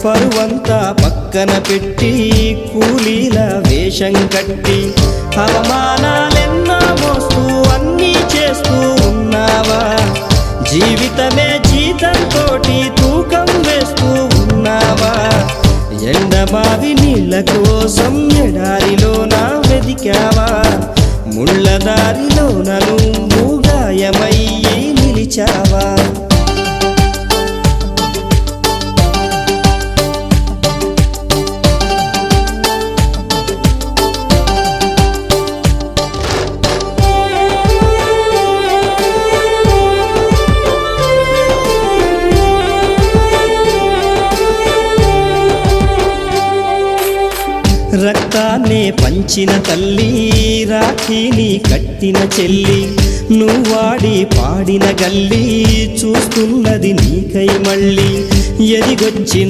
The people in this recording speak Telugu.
పరువంతా పక్కన పెట్టి కూలీల వేషం కట్టి అవమానాలెన్నో మోస్తూ అన్నీ చేస్తూ ఉన్నావా? జీవితమే జీతంతోటి తూకం వేస్తూ ఉన్నావా? ఎండమావి నీళ్ళ కోసం ఎడారిలోన వెదికావా? ముళ్ళదారిలోన నువ్వు గాయమయ్యి నిలిచావా? రక్తాన్నే పంచిన తల్లి, రాఖీని కట్టిన చెల్లి, నువ్వాడి పాడిన గల్లి చూస్తున్నది నీకై మళ్ళీ ఎదిగొచ్చిన